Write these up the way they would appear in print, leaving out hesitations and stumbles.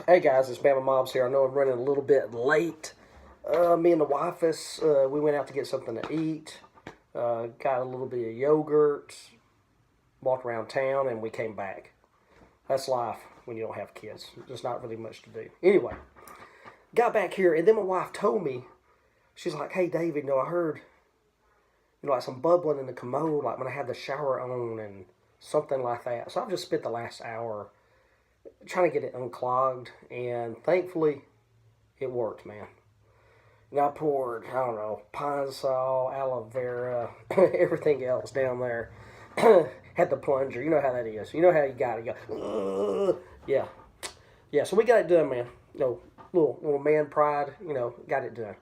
Hey guys, it's Bama Mobs here. I know I'm running a little bit late. Me and the wifey, we went out to get something to eat. Got a little bit of yogurt, walked around town, and we came back. That's life when you don't have kids. There's not really much to do. Anyway, got back here, and then my wife told me, she's like, "Hey David, I heard, like some bubbling in the commode, like when I had the shower on and something like that." So I've just spent the last hour trying to get it unclogged, and thankfully it worked, man. And I poured, I don't know, pine sol, aloe vera, everything else down there. Had the plunger. You know how that is. You know how you got it. You go, yeah. Yeah, so we got it done, man. Little man pride, got it done.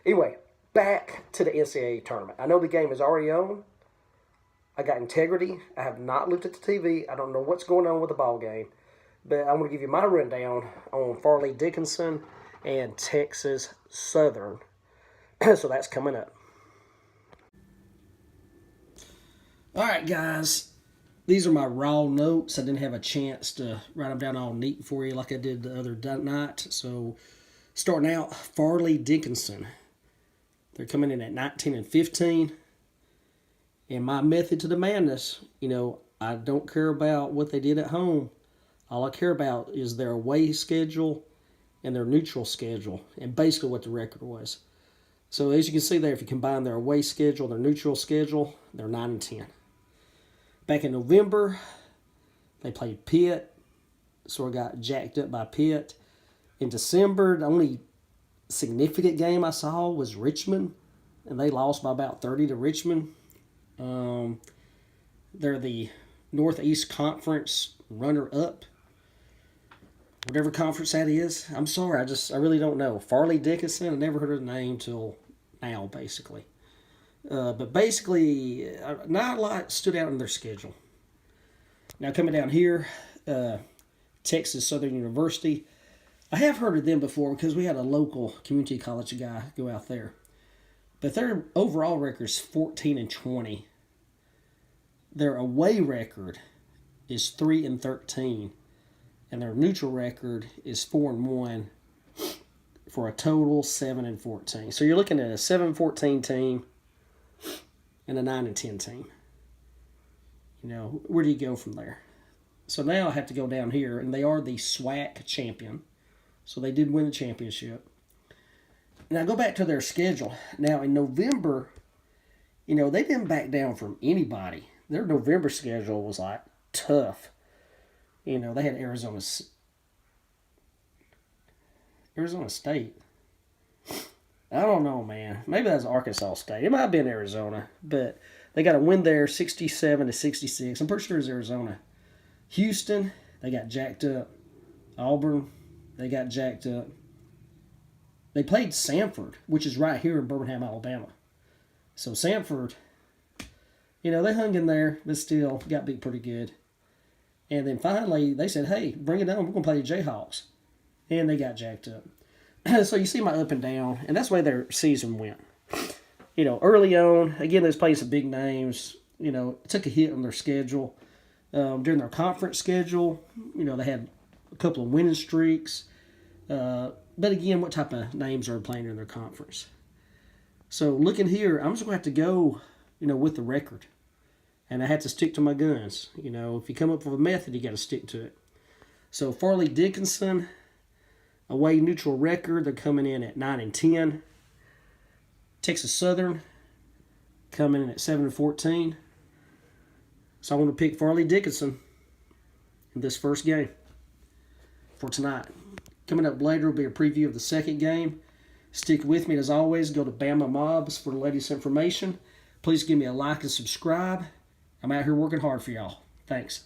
Anyway, back to the Ncaa tournament. I know the game is already on. I got integrity. I have not looked at the TV. I don't know what's going on with the ball game. But I'm going to give you my rundown on Fairleigh, Dickinson, and Texas Southern. So that's coming up. All right, guys. These are my raw notes. I didn't have a chance to write them down all neat for you like I did the other night. So starting out, Fairleigh, Dickinson. They're coming in at 19-15. And my method to the madness, I don't care about what they did at home. All I care about is their away schedule and their neutral schedule, and basically what the record was. So as you can see there, if you combine their away schedule, their neutral schedule, they're 9-10. Back in November, they played Pitt, so I got jacked up by Pitt. In December, the only significant game I saw was Richmond, and they lost by about 30 to Richmond. They're the Northeast Conference runner-up. Whatever conference that is. I'm sorry, I really don't know. Fairleigh, Dickinson, I never heard of the name till now, basically. But basically, not a lot stood out in their schedule. Now, coming down here, Texas Southern University. I have heard of them before because we had a local community college guy go out there. But their overall record is 14-20. Their away record is 3-13. And their neutral record is 4-1 for a total 7-14. So you're looking at a 7-14 team and a 9-10 team. Where do you go from there? So now I have to go down here, and they are the SWAC champion. So they did win the championship. Now go back to their schedule. Now in November, they didn't back down from anybody. Their November schedule was like tough. They had Arizona State. I don't know, man. Maybe that's Arkansas State. It might have been Arizona, but they got a win there, 67-66. I'm pretty sure it's Arizona. Houston, they got jacked up. Auburn, they got jacked up. They played Samford, which is right here in Birmingham, Alabama. So Samford, they hung in there, but still got beat pretty good. And then finally, they said, "Hey, bring it on. We're going to play the Jayhawks." And they got jacked up. So you see my up and down, and that's the way their season went. Early on, again, they was playing some big names. Took a hit on their schedule. During their conference schedule, they had a couple of winning streaks. But again, what type of names are playing in their conference? So looking here, I'm just going to have to go, with the record. And I had to stick to my guns. If you come up with a method, you got to stick to it. So Fairleigh Dickinson, away neutral record, they're coming in at 9-10. Texas Southern coming in at 7-14. So I want to pick Fairleigh Dickinson in this first game for tonight. Coming up later will be a preview of the second game. Stick with me as always. Go to Bama Mobs for the latest information. Please give me a like and subscribe. I'm out here working hard for y'all. Thanks.